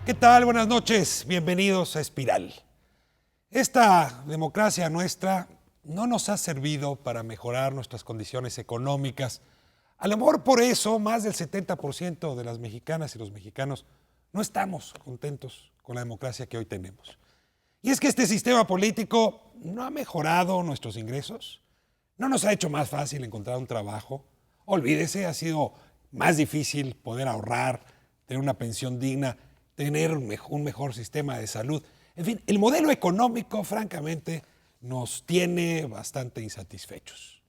¿Qué tal? Buenas noches. Bienvenidos a Espiral. Esta democracia nuestra no nos ha servido para mejorar nuestras condiciones económicas. A lo mejor por eso más del 70% de las mexicanas y los mexicanos no estamos contentos con la democracia que hoy tenemos. Y es que este sistema político no ha mejorado nuestros ingresos, no nos ha hecho más fácil encontrar un trabajo. Olvídese, ha sido más difícil poder ahorrar, tener una pensión digna, tener un mejor sistema de salud. En fin, el modelo económico, francamente, nos tiene bastante insatisfechos.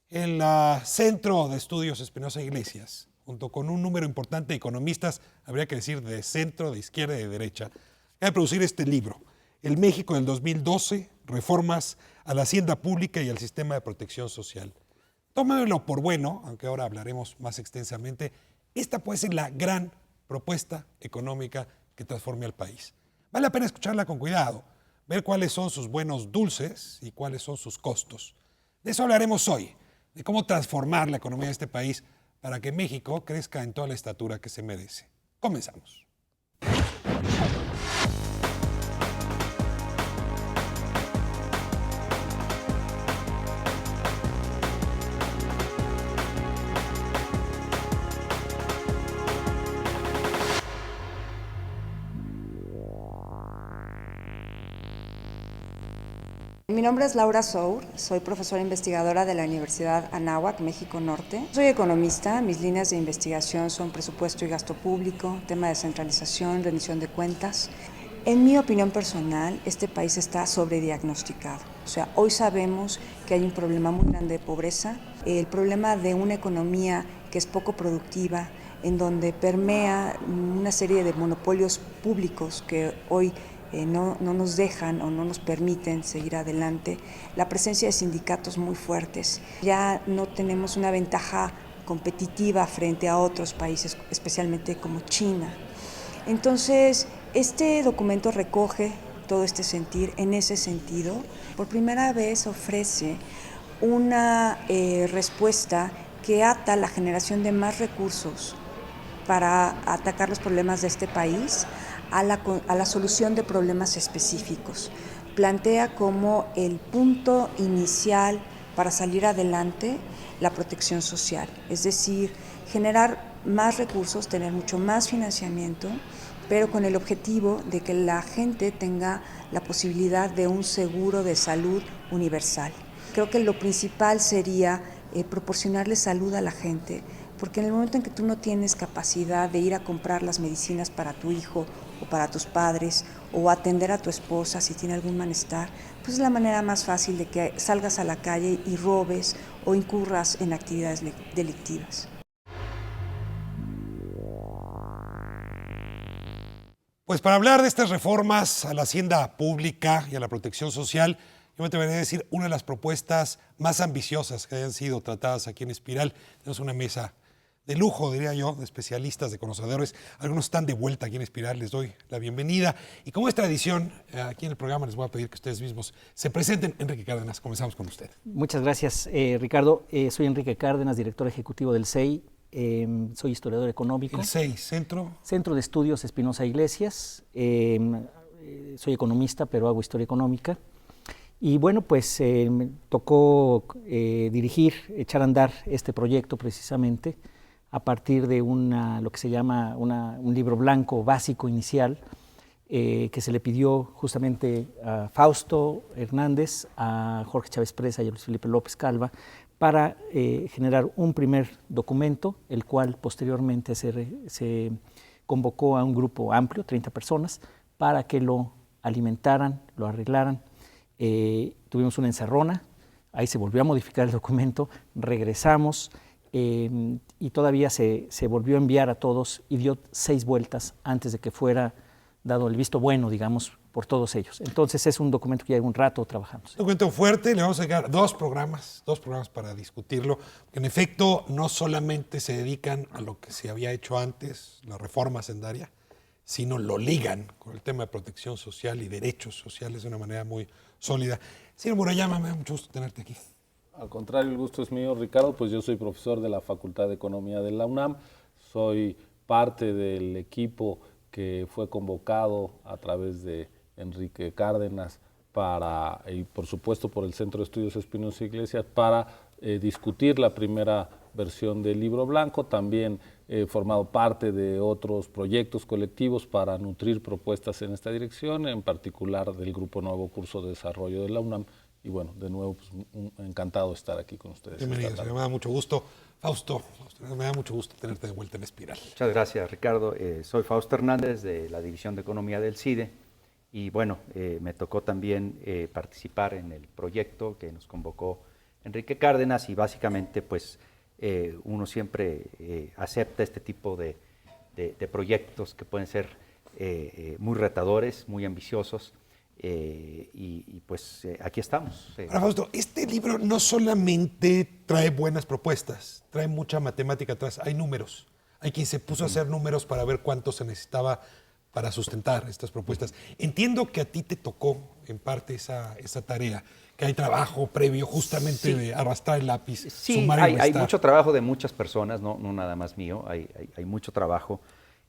El Centro de Estudios Espinosa Iglesias, junto con un número importante de economistas, habría que decir de centro, de izquierda y de derecha, va a producir este libro, El México del 2012, Reformas a la Hacienda Pública y al Sistema de Protección Social. Tómenlo por bueno, aunque ahora hablaremos más extensamente, esta puede ser la gran propuesta económica que transforme al país. Vale la pena escucharla con cuidado, ver cuáles son sus buenos dulces y cuáles son sus costos. De eso hablaremos hoy, de cómo transformar la economía de este país para que México crezca en toda la estatura que se merece. Comenzamos. Mi nombre es Laura Sour, soy profesora investigadora de la Universidad Anáhuac, México Norte. Soy economista, mis líneas de investigación son presupuesto y gasto público, tema de centralización, rendición de cuentas. En mi opinión personal, este país está sobrediagnosticado. O sea, hoy sabemos que hay un problema muy grande de pobreza, el problema de una economía que es poco productiva, en donde permea una serie de monopolios públicos que hoy no nos dejan o no nos permiten seguir adelante, la presencia de sindicatos muy fuertes. Ya no tenemos una ventaja competitiva frente a otros países, especialmente como China. Entonces, este documento recoge todo este sentir. En ese sentido, por primera vez ofrece una respuesta que ata la generación de más recursos para atacar los problemas de este país a la solución de problemas específicos. Plantea como el punto inicial para salir adelante la protección social, es decir, generar más recursos, tener mucho más financiamiento, pero con el objetivo de que la gente tenga la posibilidad de un seguro de salud universal. Creo que lo principal sería proporcionarle salud a la gente, porque en el momento en que tú no tienes capacidad de ir a comprar las medicinas para tu hijo o para tus padres o atender a tu esposa si tiene algún malestar, pues es la manera más fácil de que salgas a la calle y robes o incurras en actividades delictivas. Pues para hablar de estas reformas a la hacienda pública y a la protección social, yo me atrevería a decir una de las propuestas más ambiciosas que hayan sido tratadas aquí en Espiral. Tenemos una mesa de lujo, diría yo, de especialistas, de conocedores. Algunos están de vuelta aquí en Espiral, les doy la bienvenida. Y como es tradición, aquí en el programa les voy a pedir que ustedes mismos se presenten. Enrique Cárdenas, comenzamos con usted. Muchas gracias, Ricardo. Soy Enrique Cárdenas, director ejecutivo del CEI. Soy historiador económico. El CEI, Centro. Centro de Estudios Espinosa Iglesias. Soy economista, pero hago historia económica. Y bueno, pues me tocó dirigir, echar a andar este proyecto precisamente a partir de lo que se llama un libro blanco básico inicial que se le pidió justamente a Fausto Hernández, a Jorge Chávez Presa y a Luis Felipe López Calva para generar un primer documento, el cual posteriormente se convocó a un grupo amplio, 30 personas, para que lo alimentaran, lo arreglaran. Tuvimos una encerrona, ahí se volvió a modificar el documento, regresamos y todavía se volvió a enviar a todos y dio 6 vueltas antes de que fuera dado el visto bueno, digamos, por todos ellos. Entonces es un documento que lleva un rato trabajando. Un documento fuerte, le vamos a dedicar dos programas para discutirlo, que en efecto no solamente se dedican a lo que se había hecho antes, la reforma hacendaria, sino lo ligan con el tema de protección social y derechos sociales de una manera muy sólida. Señor Murayama, me da mucho gusto tenerte aquí. Al contrario, el gusto es mío, Ricardo, pues yo soy profesor de la Facultad de Economía de la UNAM, soy parte del equipo que fue convocado a través de Enrique Cárdenas y por supuesto por el Centro de Estudios Espinosa Iglesias para discutir la primera versión del libro blanco. También he formado parte de otros proyectos colectivos para nutrir propuestas en esta dirección, en particular del Grupo Nuevo Curso de Desarrollo de la UNAM. Y bueno, de nuevo, pues, encantado de estar aquí con ustedes. Bienvenido, me da mucho gusto. Fausto, me da mucho gusto tenerte de vuelta en Espiral. Muchas gracias, Ricardo. Soy Fausto Hernández de la División de Economía del CIDE y bueno, me tocó también participar en el proyecto que nos convocó Enrique Cárdenas y básicamente pues uno siempre acepta este tipo de proyectos que pueden ser muy retadores, muy ambiciosos. Pues aquí estamos. Ahora, Fausto, este libro no solamente trae buenas propuestas, trae mucha matemática atrás, hay números. Hay quien se puso a hacer números para ver cuánto se necesitaba para sustentar estas propuestas. Entiendo que a ti te tocó, en parte, esa tarea, que hay trabajo previo justamente de arrastrar el lápiz, sumar y restar. Hay mucho trabajo de muchas personas, no nada más mío, hay mucho trabajo.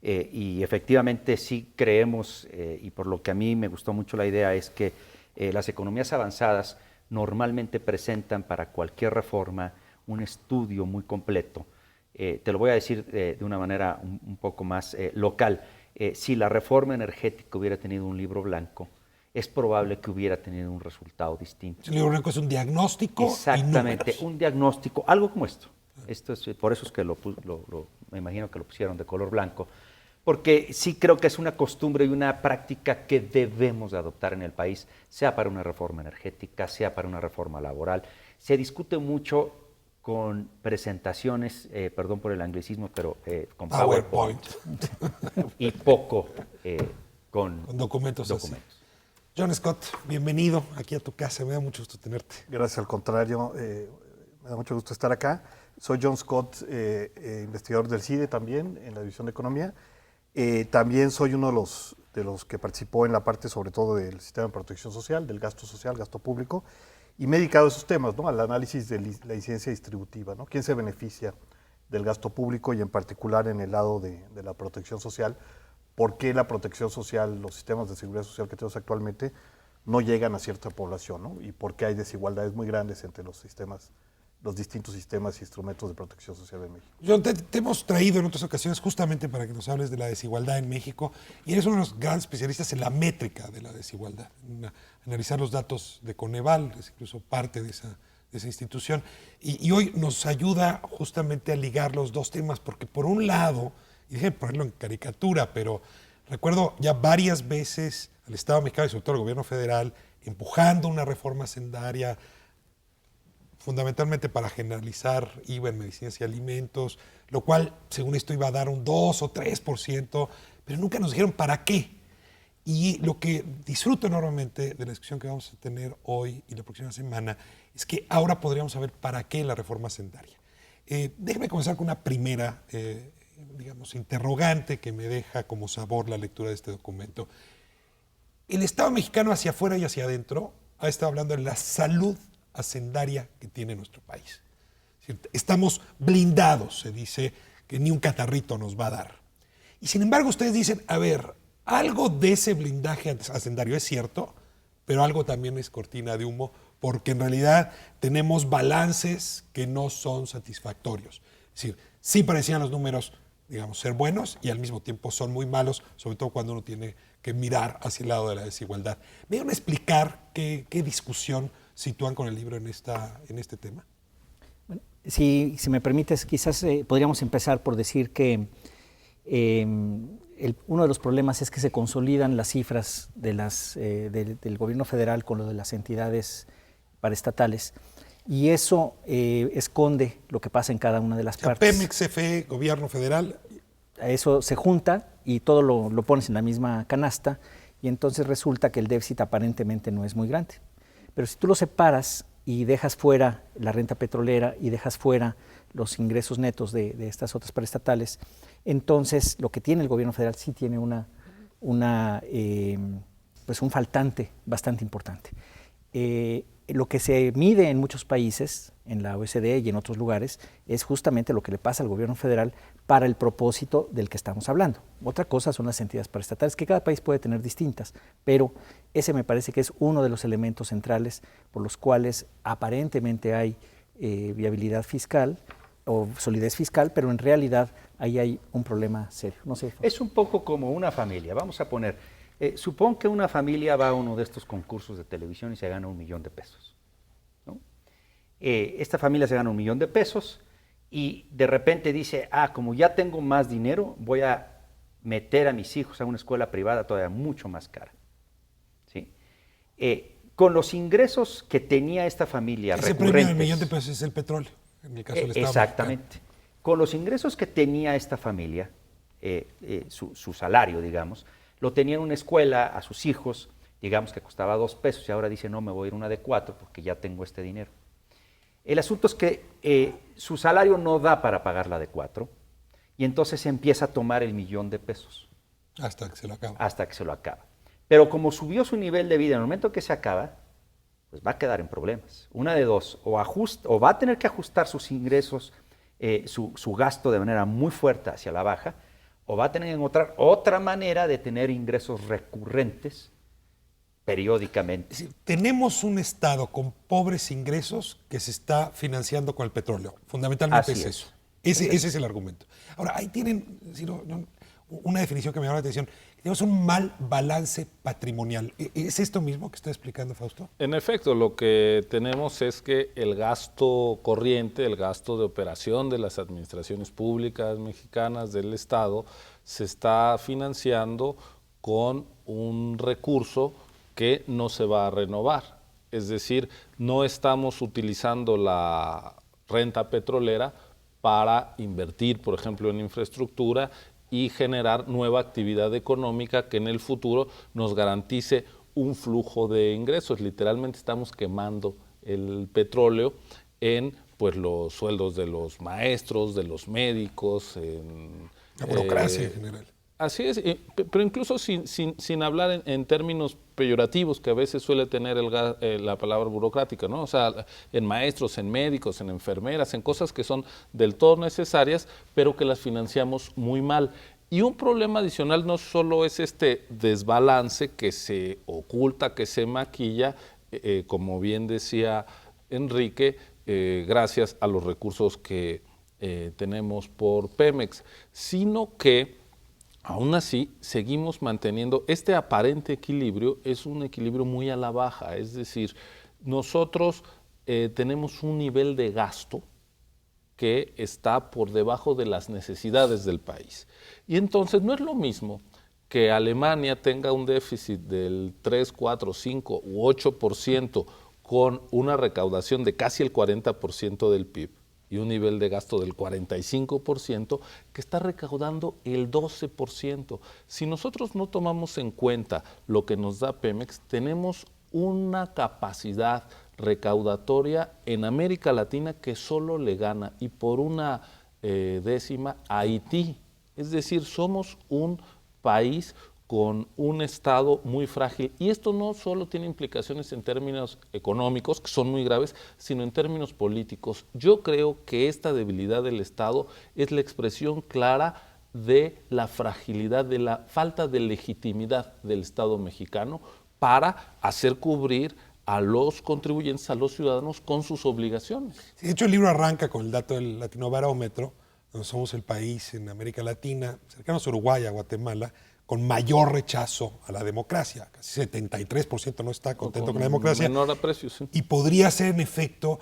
Y efectivamente sí creemos, y por lo que a mí me gustó mucho la idea, es que las economías avanzadas normalmente presentan para cualquier reforma un estudio muy completo. Te lo voy a decir de una manera un poco más local. Si la reforma energética hubiera tenido un libro blanco, es probable que hubiera tenido un resultado distinto. El libro blanco es un diagnóstico. Exactamente, un diagnóstico, algo como esto. Por eso es que me imagino que lo pusieron de color blanco. Porque sí creo que es una costumbre y una práctica que debemos de adoptar en el país, sea para una reforma energética, sea para una reforma laboral. Se discute mucho con presentaciones, perdón por el anglicismo, pero con PowerPoint. Y poco con documentos. Así. John Scott, bienvenido aquí a tu casa, me da mucho gusto tenerte. Gracias, al contrario, me da mucho gusto estar acá. Soy John Scott, investigador del CIDE también, en la División de Economía. También soy uno de los que participó en la parte sobre todo del sistema de protección social, del gasto social, gasto público, y me he dedicado a esos temas, ¿no? Al análisis de la incidencia distributiva, ¿no? ¿Quién se beneficia del gasto público y en particular en el lado de la protección social? ¿Por qué la protección social, los sistemas de seguridad social que tenemos actualmente no llegan a cierta población, ¿no? Y por qué hay desigualdades muy grandes entre los distintos sistemas y instrumentos de protección social en México. John, te hemos traído en otras ocasiones justamente para que nos hables de la desigualdad en México y eres uno de los grandes especialistas en la métrica de la desigualdad, en analizar los datos de Coneval, es incluso parte de esa institución. Y hoy nos ayuda justamente a ligar los dos temas, porque por un lado, y déjenme ponerlo en caricatura, pero recuerdo ya varias veces al Estado mexicano y sobre todo al gobierno federal empujando una reforma hacendaria, fundamentalmente para generalizar IVA en medicinas y alimentos, lo cual, según esto, iba a dar un 2 o 3%, pero nunca nos dijeron para qué. Y lo que disfruto enormemente de la discusión que vamos a tener hoy y la próxima semana es que ahora podríamos saber para qué la reforma hacendaria. Déjeme comenzar con una primera, interrogante que me deja como sabor la lectura de este documento. El Estado mexicano hacia afuera y hacia adentro ha estado hablando de la salud hacendaria que tiene nuestro país. Estamos blindados, se dice, que ni un catarrito nos va a dar. Y sin embargo ustedes dicen, a ver, algo de ese blindaje hacendario es cierto, pero algo también es cortina de humo, porque en realidad tenemos balances que no son satisfactorios. Es decir, sí parecían los números, ser buenos y al mismo tiempo son muy malos, sobre todo cuando uno tiene que mirar hacia el lado de la desigualdad. ¿Me van a explicar qué discusión sitúan con el libro en este tema? Bueno, si me permites, quizás podríamos empezar por decir que uno de los problemas es que se consolidan las cifras del gobierno federal con lo de las entidades paraestatales y eso esconde lo que pasa en cada una de las partes. Pemex, CFE, gobierno federal. Eso se junta y todo lo pones en la misma canasta y entonces resulta que el déficit aparentemente no es muy grande. Pero si tú lo separas y dejas fuera la renta petrolera y dejas fuera los ingresos netos de estas otras paraestatales, entonces lo que tiene el gobierno federal sí tiene un faltante bastante importante. lo que se mide en muchos países, en la OECD y en otros lugares, es justamente lo que le pasa al gobierno federal para el propósito del que estamos hablando. Otra cosa son las entidades paraestatales, que cada país puede tener distintas, pero ese me parece que es uno de los elementos centrales por los cuales aparentemente hay viabilidad fiscal o solidez fiscal, pero en realidad ahí hay un problema serio. No sé. Es un poco como una familia. Vamos a poner, supón que una familia va a uno de estos concursos de televisión y se gana $1,000,000, ¿no? Esta familia se gana $1,000,000 y de repente dice, como ya tengo más dinero, voy a meter a mis hijos a una escuela privada todavía mucho más cara, ¿sí? Con los ingresos que tenía esta familia ese premio del $1,000,000 es el petróleo, en el caso del Estado. Exactamente. Con los ingresos que tenía esta familia, su salario, digamos, lo tenía en una escuela a sus hijos, digamos que costaba $2 y ahora dice, no, me voy a ir a una de 4 porque ya tengo este dinero. El asunto es que su salario no da para pagar la de 4 y entonces empieza a tomar el $1,000,000. Hasta que se lo acaba. Hasta que se lo acaba. Pero como subió su nivel de vida en el momento que se acaba, pues va a quedar en problemas. Una de dos, o va a tener que ajustar sus ingresos, su gasto de manera muy fuerte hacia la baja, o va a tener que encontrar otra manera de tener ingresos recurrentes periódicamente. Es decir, tenemos un Estado con pobres ingresos que se está financiando con el petróleo. Fundamentalmente Así es es. eso. Ese es el argumento. Ahora, ahí tienen una definición que me llama la atención. Tenemos un mal balance patrimonial. ¿Es esto mismo que está explicando Fausto? En efecto, lo que tenemos es que el gasto corriente, el gasto de operación de las administraciones públicas mexicanas del Estado, se está financiando con un recurso que no se va a renovar. Es decir, no estamos utilizando la renta petrolera para invertir, por ejemplo, en infraestructura y generar nueva actividad económica que en el futuro nos garantice un flujo de ingresos. Literalmente estamos quemando el petróleo en pues, los sueldos de los maestros, de los médicos. En la burocracia en general. Así es, pero incluso sin hablar en términos peyorativos que a veces suele tener la palabra burocrática, ¿no? O sea, en maestros, en médicos, en enfermeras, en cosas que son del todo necesarias, pero que las financiamos muy mal. Y un problema adicional no solo es este desbalance que se oculta, que se maquilla, como bien decía Enrique, gracias a los recursos que tenemos por Pemex, sino que aún así, seguimos manteniendo este aparente equilibrio, es un equilibrio muy a la baja, es decir, nosotros tenemos un nivel de gasto que está por debajo de las necesidades del país. Y entonces no es lo mismo que Alemania tenga un déficit del 3, 4, 5 u 8% con una recaudación de casi el 40% del PIB, y un nivel de gasto del 45%, que está recaudando el 12%. Si nosotros no tomamos en cuenta lo que nos da Pemex, tenemos una capacidad recaudatoria en América Latina que solo le gana, y por una décima, a Haití. Es decir, somos un país con un Estado muy frágil, y esto no solo tiene implicaciones en términos económicos, que son muy graves, sino en términos políticos. Yo creo que esta debilidad del Estado es la expresión clara de la fragilidad, de la falta de legitimidad del Estado mexicano para hacer cubrir a los contribuyentes, a los ciudadanos, con sus obligaciones. Sí, de hecho, el libro arranca con el dato del Latinobarómetro, donde somos el país en América Latina, cercanos a Uruguay, a Guatemala, con mayor rechazo a la democracia. Casi 73% no está contento con la democracia. Menor aprecio, sí. Y podría ser, en efecto,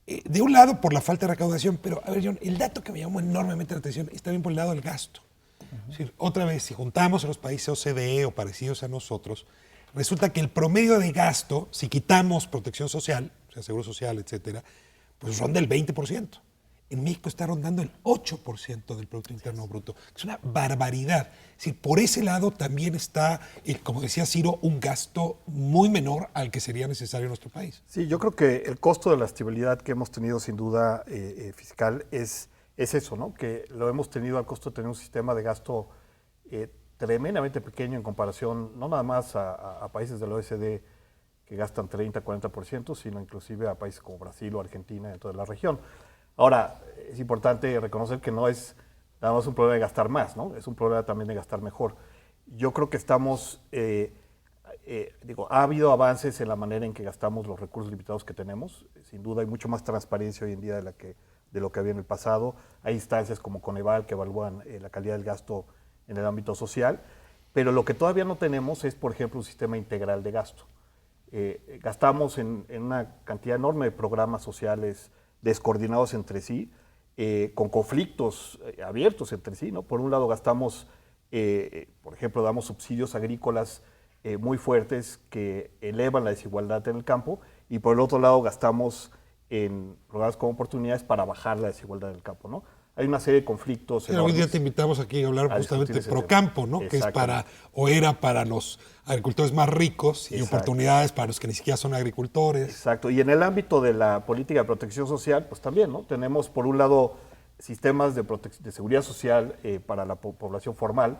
de un lado por la falta de recaudación, pero, a ver, John, el dato que me llamó enormemente la atención está bien por el lado del gasto. Es decir, otra vez, si juntamos a los países OCDE o parecidos a nosotros, resulta que el promedio de gasto, si quitamos protección social, o sea, seguro social, etcétera, pues son del 20%. En México está rondando el 8% del Producto Interno Bruto. Es una barbaridad. Es decir, por ese lado también está, como decía Ciro, un gasto muy menor al que sería necesario en nuestro país. Sí, yo creo que el costo de la estabilidad que hemos tenido sin duda fiscal es eso, ¿no? Que lo hemos tenido al costo de tener un sistema de gasto tremendamente pequeño en comparación, no nada más a países de la OECD que gastan 30-40%, sino inclusive a países como Brasil o Argentina dentro de la región. Ahora, es importante reconocer que no es nada más un problema de gastar más, ¿no? Es un problema también de gastar mejor. Yo creo que estamos, ha habido avances en la manera en que gastamos los recursos limitados que tenemos. Sin duda hay mucho más transparencia hoy en día de lo que había en el pasado. Hay instancias como Coneval que evalúan la calidad del gasto en el ámbito social, pero lo que todavía no tenemos es, por ejemplo, un sistema integral de gasto. Gastamos en una cantidad enorme de programas sociales descoordinados entre sí, con conflictos abiertos entre sí, ¿no? Por un lado gastamos, por ejemplo, damos subsidios agrícolas muy fuertes que elevan la desigualdad en el campo, y por el otro lado gastamos en programas como oportunidades para bajar la desigualdad en el campo, ¿no? Hay una serie de conflictos. Pero hoy día te invitamos aquí a hablar justamente de Procampo, ¿no? Que es era para los agricultores más ricos y oportunidades para los que ni siquiera son agricultores. Exacto. Y en el ámbito de la política de protección social, pues también, ¿no? Tenemos, por un lado, sistemas de seguridad social para la población formal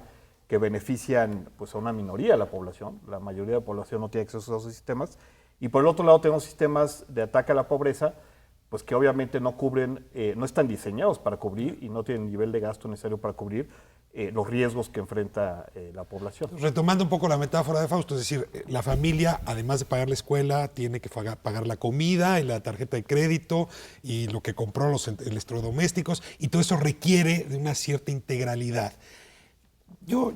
que benefician, pues, a una minoría de la población. La mayoría de la población no tiene acceso a esos sistemas. Y por el otro lado tenemos sistemas de ataque a la pobreza, pues que obviamente no cubren, no están diseñados para cubrir y no tienen el nivel de gasto necesario para cubrir los riesgos que enfrenta la población. Retomando un poco la metáfora de Fausto, es decir, la familia, además de pagar la escuela, tiene que pagar la comida y la tarjeta de crédito y lo que compró los electrodomésticos, y todo eso requiere de una cierta integralidad. Yo,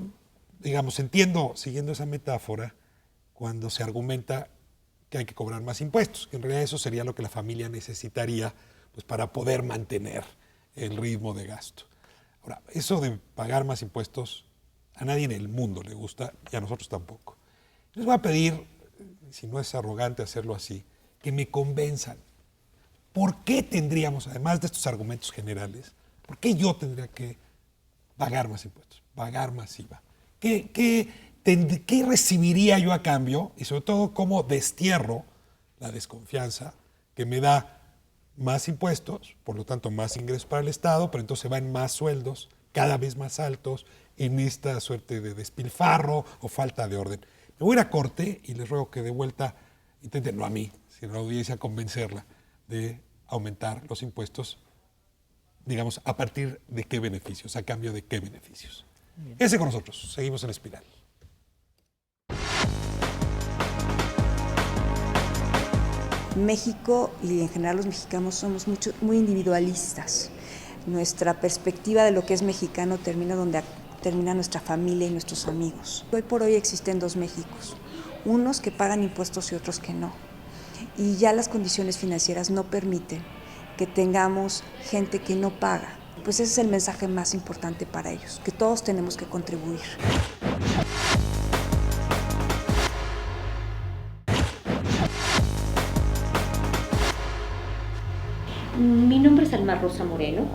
digamos, entiendo, siguiendo esa metáfora, cuando se argumenta que hay que cobrar más impuestos, que en realidad eso sería lo que la familia necesitaría, pues, para poder mantener el ritmo de gasto. Ahora, eso de pagar más impuestos a nadie en el mundo le gusta y a nosotros tampoco. Les voy a pedir, si no es arrogante hacerlo así, que me convenzan. ¿Por qué tendríamos, además de estos argumentos generales, por qué yo tendría que pagar más impuestos, pagar más IVA? ¿Qué recibiría yo a cambio? Y sobre todo, ¿cómo destierro la desconfianza que me da más impuestos, por lo tanto más ingresos para el Estado, pero entonces van más sueldos, cada vez más altos, en esta suerte de despilfarro o falta de orden? Me voy a ir a corte y les ruego que de vuelta intenten, no a mí, sino a la audiencia, convencerla de aumentar los impuestos, digamos, a partir de qué beneficios, a cambio de qué beneficios. Quédense con nosotros, seguimos en Espiral. México y en general los mexicanos somos muy individualistas. Nuestra perspectiva de lo que es mexicano termina donde termina nuestra familia y nuestros amigos. Hoy por hoy existen dos Méxicos, unos que pagan impuestos y otros que no. Y ya las condiciones financieras no permiten que tengamos gente que no paga. Pues ese es el mensaje más importante para ellos, que todos tenemos que contribuir. Mi nombre es Alma Rosa Moreno,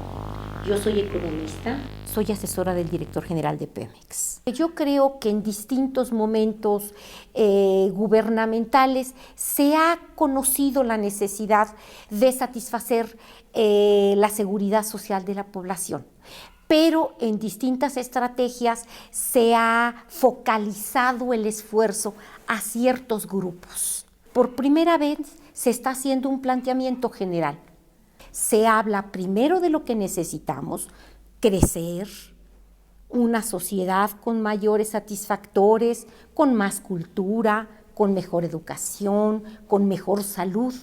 yo soy economista, soy asesora del director general de Pemex. Yo creo que en distintos momentos gubernamentales se ha conocido la necesidad de satisfacer la seguridad social de la población, pero en distintas estrategias se ha focalizado el esfuerzo a ciertos grupos. Por primera vez se está haciendo un planteamiento general. Se habla primero de lo que necesitamos, crecer, una sociedad con mayores satisfactores, con más cultura, con mejor educación, con mejor salud.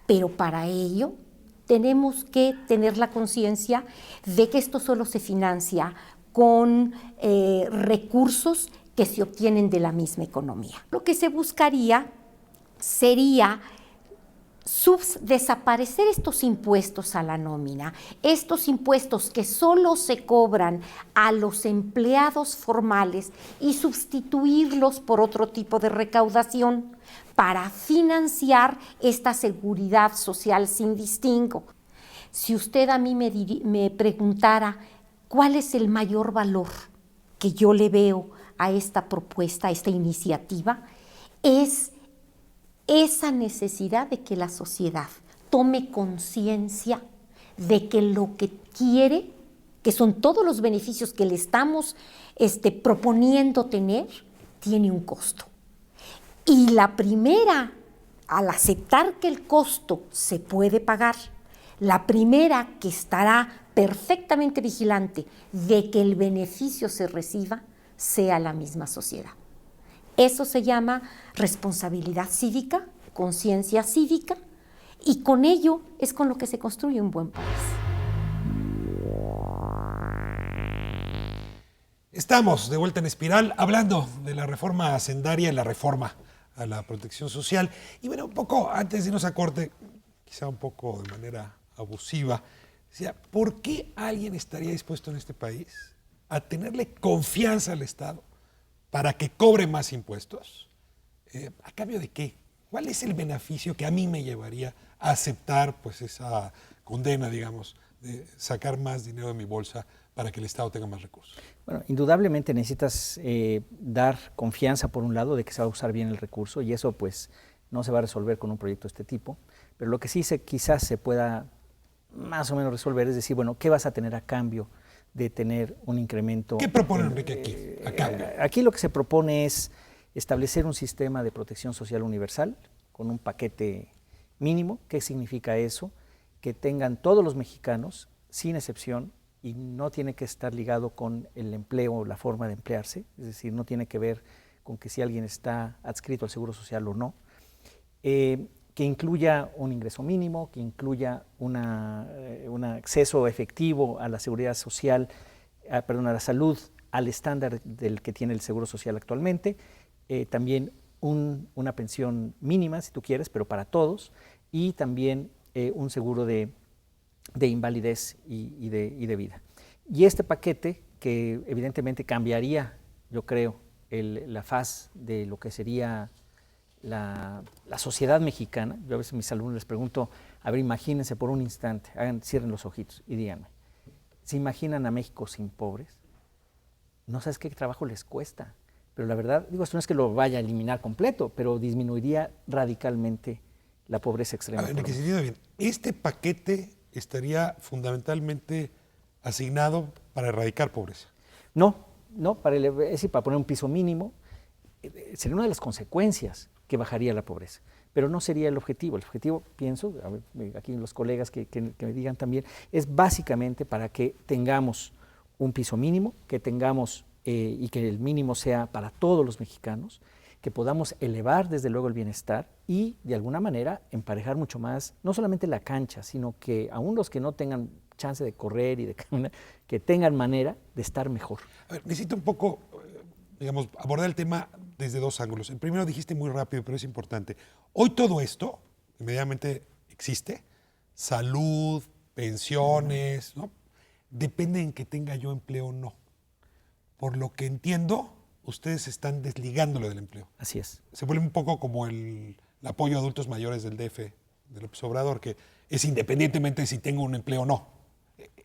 Pero para ello tenemos que tener la conciencia de que esto solo se financia con recursos que se obtienen de la misma economía. Lo que se buscaría sería desaparecer estos impuestos a la nómina, estos impuestos que solo se cobran a los empleados formales y sustituirlos por otro tipo de recaudación para financiar esta seguridad social sin distingo. Si usted a mí me preguntara cuál es el mayor valor que yo le veo a esta propuesta, a esta iniciativa, es esa necesidad de que la sociedad tome conciencia de que lo que quiere, que son todos los beneficios que le estamos proponiendo tener, tiene un costo. Y la primera al aceptar que el costo se puede pagar, la primera que estará perfectamente vigilante de que el beneficio se reciba sea la misma sociedad. Eso se llama responsabilidad cívica, conciencia cívica, y con ello es con lo que se construye un buen país. Estamos de vuelta en Espiral hablando de la reforma hacendaria y la reforma a la protección social. Y bueno, un poco antes de irnos a corte, quizá un poco de manera abusiva, decía, ¿por qué alguien estaría dispuesto en este país a tenerle confianza al Estado para que cobre más impuestos? ¿A cambio de qué? ¿Cuál es el beneficio que a mí me llevaría a aceptar pues esa condena, digamos, de sacar más dinero de mi bolsa para que el Estado tenga más recursos? Bueno, indudablemente necesitas dar confianza por un lado de que se va a usar bien el recurso, y eso pues no se va a resolver con un proyecto de este tipo, pero lo que sí quizás se pueda más o menos resolver es decir, bueno, ¿qué vas a tener a cambio de tener un incremento? ¿Qué propone Enrique aquí, a cambio? Aquí lo que se propone es establecer un sistema de protección social universal con un paquete mínimo. ¿Qué significa eso? Que tengan todos los mexicanos, sin excepción, y no tiene que estar ligado con el empleo o la forma de emplearse, es decir, no tiene que ver con que si alguien está adscrito al Seguro Social o no, que incluya un ingreso mínimo, que incluya un acceso efectivo a la seguridad social, a la salud, al estándar del que tiene el Seguro Social actualmente, también una pensión mínima, si tú quieres, pero para todos, y también un seguro de invalidez y de vida. Y este paquete, que evidentemente cambiaría, yo creo, la faz de lo que sería la sociedad mexicana. Yo a veces a mis alumnos les pregunto, a ver, imagínense por un instante, cierren los ojitos y díganme, ¿se imaginan a México sin pobres? No sabes qué trabajo les cuesta, pero la verdad, digo, esto no es que lo vaya a eliminar completo, pero disminuiría radicalmente la pobreza extrema. A ver, que se entienda bien, este paquete estaría fundamentalmente asignado para erradicar pobreza. No, para poner un piso mínimo, sería una de las consecuencias que bajaría la pobreza, pero no sería el objetivo. El objetivo, pienso, a ver, aquí los colegas que me digan también, es básicamente para que tengamos un piso mínimo, que tengamos y que el mínimo sea para todos los mexicanos, que podamos elevar desde luego el bienestar y de alguna manera emparejar mucho más, no solamente la cancha, sino que aún los que no tengan chance de correr y de caminar, que tengan manera de estar mejor. A ver, necesito un poco, digamos, abordar el tema desde dos ángulos. El primero dijiste muy rápido, pero es importante. Hoy todo esto inmediatamente existe, salud, pensiones, ¿no? Depende en que tenga yo empleo o no. Por lo que entiendo, ustedes están desligándolo del empleo. Así es. Se vuelve un poco como el apoyo a adultos mayores del DF, de López Obrador, que es independientemente de si tengo un empleo o no.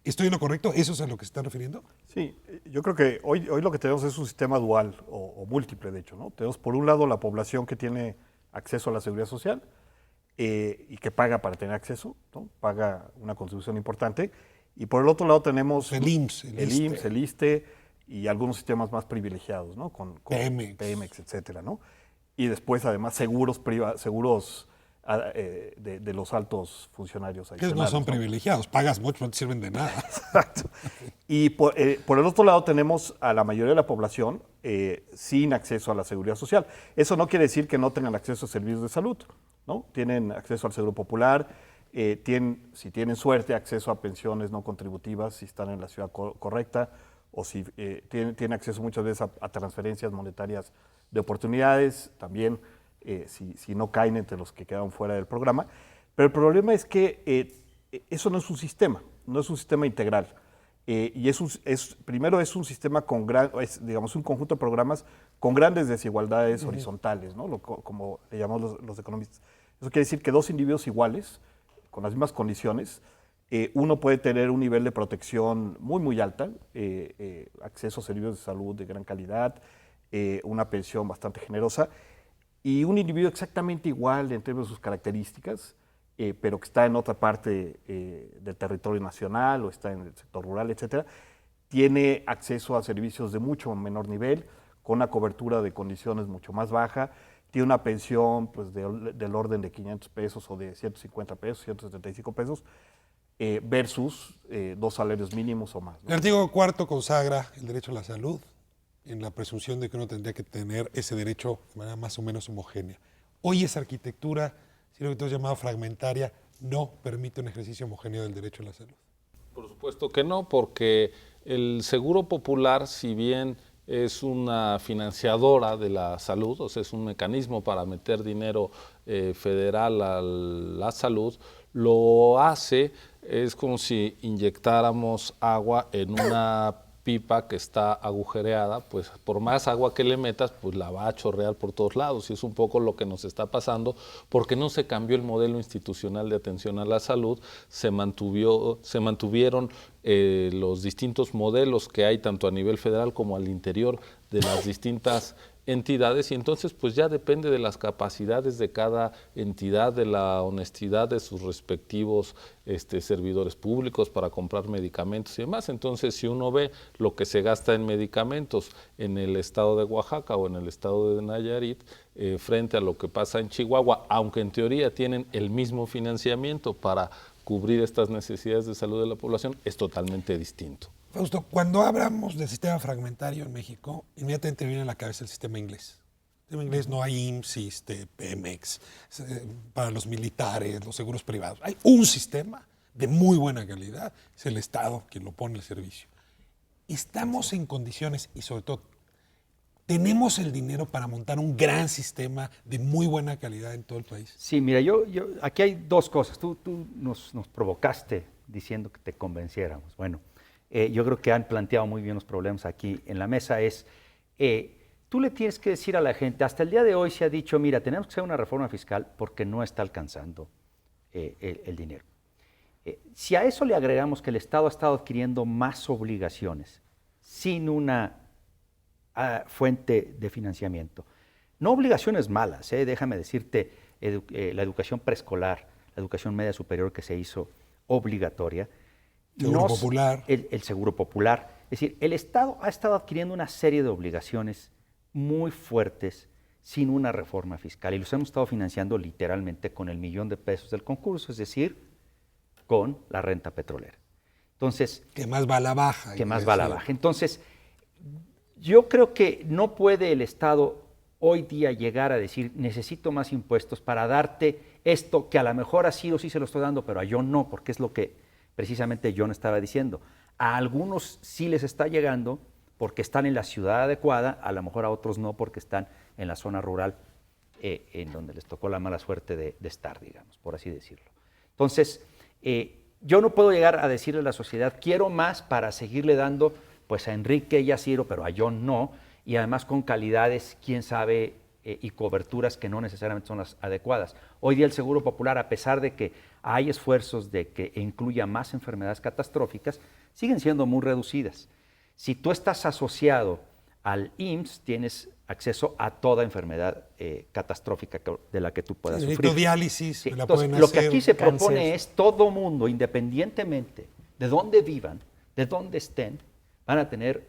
¿Estoy en lo correcto? ¿Eso es a lo que se están refiriendo? Sí, yo creo que hoy lo que tenemos es un sistema dual o múltiple, de hecho, ¿no? Tenemos por un lado la población que tiene acceso a la seguridad social y que paga para tener acceso, ¿no? Paga una contribución importante. Y por el otro lado tenemos el IMSS, el ISSSTE y algunos sistemas más privilegiados, ¿no? Con Pemex, etcétera, ¿no? Y después, además, seguros de los altos funcionarios. Que no son privilegiados, pagas mucho, no te sirven de nada. Exacto. Y por el otro lado tenemos a la mayoría de la población sin acceso a la seguridad social. Eso no quiere decir que no tengan acceso a servicios de salud, ¿no? Tienen acceso al seguro popular, si tienen suerte, acceso a pensiones no contributivas si están en la ciudad correcta, o si tienen acceso muchas veces a transferencias monetarias de oportunidades, también si no caen entre los que quedan fuera del programa. Pero el problema es que eso no es un sistema, no es un sistema integral. Y primero es un sistema digamos, un conjunto de programas con grandes desigualdades horizontales, ¿no? Como le llamamos los economistas. Eso quiere decir que dos individuos iguales, con las mismas condiciones, uno puede tener un nivel de protección muy, muy alta, acceso a servicios de salud de gran calidad, una pensión bastante generosa, y un individuo exactamente igual en términos de sus características, pero que está en otra parte del territorio nacional o está en el sector rural, etcétera, tiene acceso a servicios de mucho menor nivel, con una cobertura de condiciones mucho más baja, tiene una pensión pues, del orden de 500 pesos o de 150 pesos, 175 pesos, versus 2 salarios mínimos o más, ¿no? El artículo 4 consagra el derecho a la salud en la presunción de que uno tendría que tener ese derecho de manera más o menos homogénea. Hoy esa arquitectura, si lo que tú has llamado fragmentaria, no permite un ejercicio homogéneo del derecho a la salud. Por supuesto que no, porque el Seguro Popular, si bien es una financiadora de la salud, o sea, es un mecanismo para meter dinero federal a la salud, lo hace, es como si inyectáramos agua en una pipa que está agujereada, pues por más agua que le metas, pues la va a chorrear por todos lados, y es un poco lo que nos está pasando, porque no se cambió el modelo institucional de atención a la salud, se mantuvieron los distintos modelos que hay tanto a nivel federal como al interior de las distintas entidades, y entonces pues ya depende de las capacidades de cada entidad, de la honestidad de sus respectivos servidores públicos para comprar medicamentos y demás. Entonces, si uno ve lo que se gasta en medicamentos en el estado de Oaxaca o en el estado de Nayarit, frente a lo que pasa en Chihuahua, aunque en teoría tienen el mismo financiamiento para cubrir estas necesidades de salud de la población, es totalmente distinto. Fausto, cuando hablamos del sistema fragmentario en México, inmediatamente viene a la cabeza el sistema inglés. El sistema inglés no hay IMSS, Pemex, para los militares, los seguros privados. Hay un sistema de muy buena calidad, es el Estado quien lo pone el servicio. Estamos en condiciones y sobre todo tenemos el dinero para montar un gran sistema de muy buena calidad en todo el país. Sí, mira, aquí hay 2 cosas. Tú nos provocaste diciendo que te convenciéramos. Bueno, yo creo que han planteado muy bien los problemas aquí en la mesa. Tú le tienes que decir a la gente, hasta el día de hoy se ha dicho, mira, tenemos que hacer una reforma fiscal porque no está alcanzando el dinero. Si a eso le agregamos que el Estado ha estado adquiriendo más obligaciones sin una fuente de financiamiento, no obligaciones malas, déjame decirte, la educación preescolar, la educación media superior que se hizo obligatoria, Seguro Popular. El Seguro Popular. Es decir, el Estado ha estado adquiriendo una serie de obligaciones muy fuertes sin una reforma fiscal y los hemos estado financiando literalmente con el $1,000,000 del concurso, es decir, con la renta petrolera. Entonces, que más va a la baja. Que más va a la baja. Entonces, yo creo que no puede el Estado hoy día llegar a decir, necesito más impuestos para darte esto que a lo mejor a Ciro sí se lo estoy dando, pero a John no, porque es lo que precisamente John estaba diciendo. A algunos sí les está llegando porque están en la ciudad adecuada, a lo mejor a otros no porque están en la zona rural, en donde les tocó la mala suerte de estar, digamos, por así decirlo. Entonces, yo no puedo llegar a decirle a la sociedad, quiero más para seguirle dando pues a Enrique y a Ciro, pero a John no, y además con calidades, quién sabe, y coberturas que no necesariamente son las adecuadas. Hoy día el Seguro Popular, a pesar de que hay esfuerzos de que incluya más enfermedades catastróficas, siguen siendo muy reducidas. Si tú estás asociado al IMSS, tienes acceso a toda enfermedad catastrófica de la que tú puedas sufrir. Diálisis, sí. me la Entonces, pueden lo que hacer, aquí se cáncer. propone es todo mundo, independientemente de dónde vivan, de dónde estén, van a tener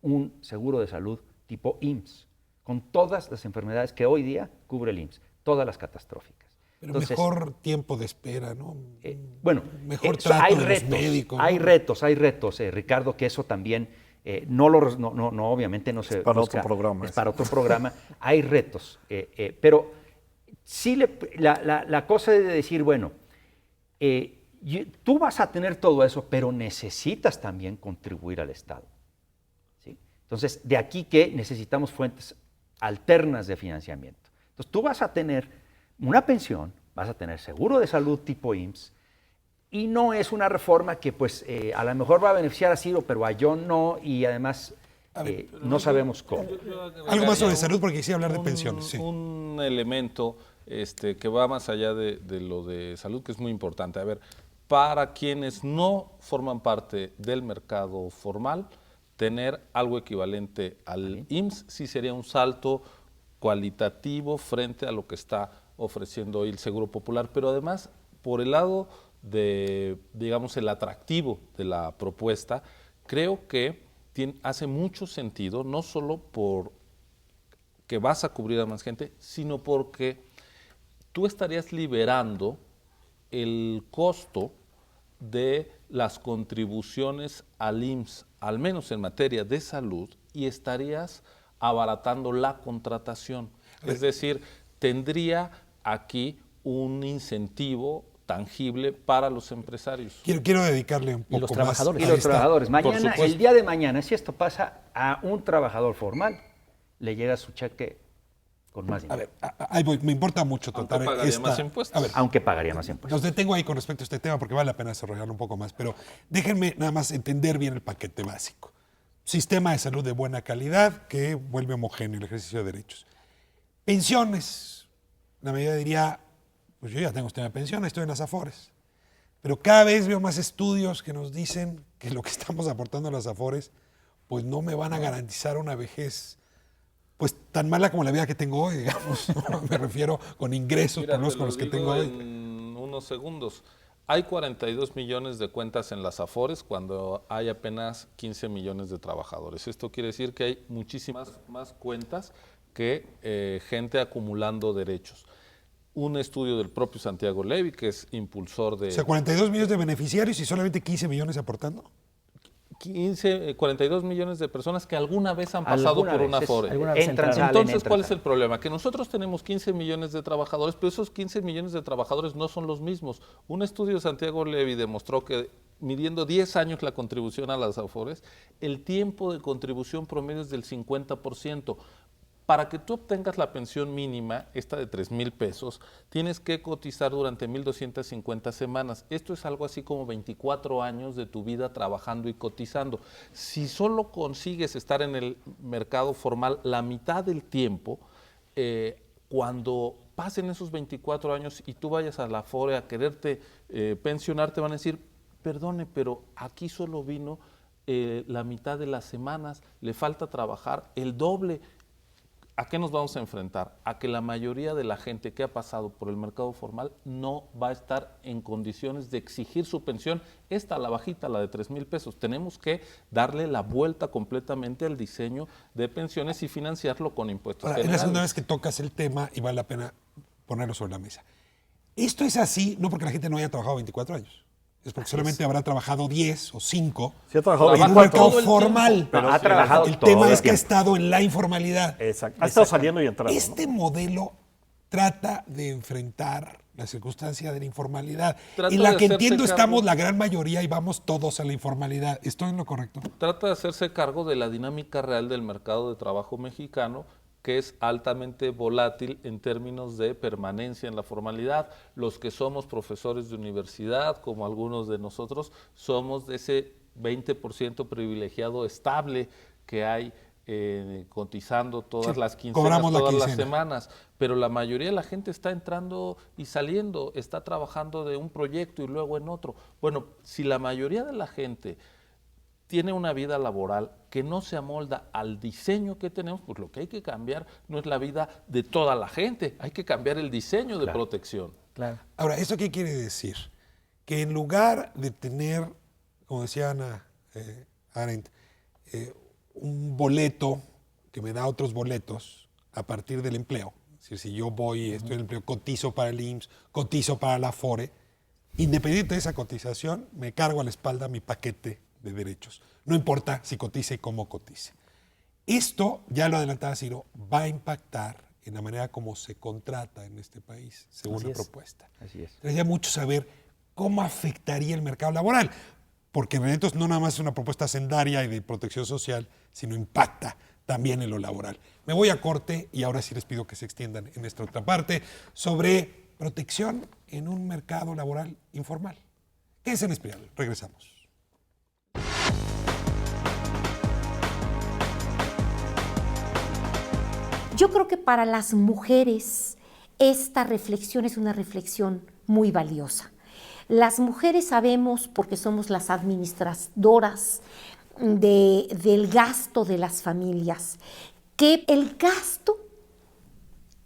un seguro de salud tipo IMSS, con todas las enfermedades que hoy día cubre el IMSS, todas las catastróficas. Pero Entonces, mejor tiempo de espera, ¿no? Bueno, mejor trato hay de los retos, médicos, hay ¿no? retos, Ricardo, que eso también obviamente no se para busca, otro programa, es eso. para otro programa. Hay retos, pero sí la cosa es de decir, bueno, tú vas a tener todo eso, pero necesitas también contribuir al Estado. ¿Sí? Entonces, de aquí que necesitamos fuentes alternas de financiamiento. Entonces, tú vas a tener una pensión, vas a tener seguro de salud tipo IMSS, y no es una reforma que pues a lo mejor va a beneficiar a Ciro, pero a John no, y además no sabemos cómo. Algo más sobre salud, porque quisiera hablar de pensiones. Sí. Un elemento que va más allá de lo de salud, que es muy importante. A ver, para quienes no forman parte del mercado formal, tener algo equivalente al IMSS sí sería un salto cualitativo frente a lo que está ofreciendo hoy el Seguro Popular, pero además por el lado de, digamos, el atractivo de la propuesta, creo que hace mucho sentido, no solo por que vas a cubrir a más gente, sino porque tú estarías liberando el costo de las contribuciones al IMSS, al menos en materia de salud, y estarías abaratando la contratación. Es decir, tendría aquí un incentivo tangible para los empresarios. Quiero dedicarle un poco los más trabajadores. Y a los esta- trabajadores. por Mañana, supuesto. el día de mañana, si esto pasa a un trabajador formal, le llega su cheque con más A dinero. ver, ahí voy. Me importa mucho Aunque tratar pagaría esta... más impuestos. A ver, Aunque pagaría más impuestos. los detengo ahí con respecto a este tema porque vale la pena desarrollarlo un poco más, pero déjenme nada más entender bien el paquete básico. Sistema de salud de buena calidad que vuelve homogéneo el ejercicio de derechos. Pensiones. La mayoría diría, pues yo ya tengo sistema de pensión, estoy en las Afores. Pero cada vez veo más estudios que nos dicen que lo que estamos aportando a las Afores pues no me van a garantizar una vejez pues tan mala como la vida que tengo hoy, digamos. ¿No? Me refiero con ingresos Mira, por los te con lo los que digo tengo hoy. en unos segundos. Hay 42 millones de cuentas en las Afores cuando hay apenas 15 millones de trabajadores. Esto quiere decir que hay muchísimas más cuentas que gente acumulando derechos. Un estudio del propio Santiago Levy, que es impulsor de... O sea, 42 millones de beneficiarios y solamente 15 millones aportando. 42 millones de personas que alguna vez han pasado Alguna por vez una es- Afore. alguna vez entran, entraron. salen, Entonces, entran, ¿cuál es salen. el problema? Que nosotros tenemos 15 millones de trabajadores, pero esos 15 millones de trabajadores no son los mismos. Un estudio de Santiago Levy demostró que midiendo 10 años la contribución a las Afores, el tiempo de contribución promedio es del 50%. Para que tú obtengas la pensión mínima, esta de 3,000 pesos, tienes que cotizar durante 1,250 semanas. Esto es algo así como 24 años de tu vida trabajando y cotizando. Si solo consigues estar en el mercado formal la mitad del tiempo, cuando pasen esos 24 años y tú vayas a la Afore a quererte pensionar, te van a decir, perdone, pero aquí solo vino la mitad de las semanas, le falta trabajar el doble. ¿A qué nos vamos a enfrentar? A que la mayoría de la gente que ha pasado por el mercado formal no va a estar en condiciones de exigir su pensión, esta la bajita, la de 3,000 pesos. Tenemos que darle la vuelta completamente al diseño de pensiones y financiarlo con impuestos Ahora, es la generales. segunda vez que tocas el tema y vale la pena ponerlo sobre la mesa. Esto es así no porque la gente no haya trabajado 24 años. Es porque solamente habrá trabajado 10 o 5 Sí ha trabajado en un 24. mercado todo el formal. tiempo. Pero ha trabajado El todo tema el es que ha tiempo. estado en la informalidad. Exacto. Ha estado saliendo y entrando. ¿no? Este modelo trata de enfrentar la circunstancia de la informalidad, Trata en la de que hacerse entiendo cargo. estamos la gran mayoría y vamos todos a la informalidad. ¿Estoy en lo correcto? Trata de hacerse cargo de la dinámica real del mercado de trabajo mexicano, que es altamente volátil en términos de permanencia en la formalidad. Los que somos profesores de universidad, como algunos de nosotros, somos de ese 20% privilegiado estable que hay cotizando todas Sí, las quincenas, cobramos la todas las quincena. semanas, pero la mayoría de la gente está entrando y saliendo, está trabajando de un proyecto y luego en otro. Bueno, si la mayoría de la gente tiene una vida laboral que no se amolda al diseño que tenemos, pues lo que hay que cambiar no es la vida de toda la gente, hay que cambiar el diseño de protección. Claro. Ahora, ¿esto qué quiere decir? Que en lugar de tener, como decía Ana Arendt, un boleto que me da otros boletos a partir del empleo, es decir, si yo voy, estoy en el empleo, cotizo para el IMSS, cotizo para la Afore, independiente de esa cotización, me cargo a la espalda mi paquete de derechos. No importa si cotice y cómo cotice. Esto, ya lo adelantaba Ciro, va a impactar en la manera como se contrata en este país, según Así la es. propuesta. Así es. Sería mucho saber cómo afectaría el mercado laboral, porque en realidad entonces no nada más es una propuesta hacendaria y de protección social, sino impacta también en lo laboral. Me voy a corte y ahora sí les pido que se extiendan en esta otra parte sobre protección en un mercado laboral informal. Quédense en Espiral, regresamos. Yo creo que para las mujeres esta reflexión es una reflexión muy valiosa. Las mujeres sabemos, porque somos las administradoras del gasto de las familias, que el gasto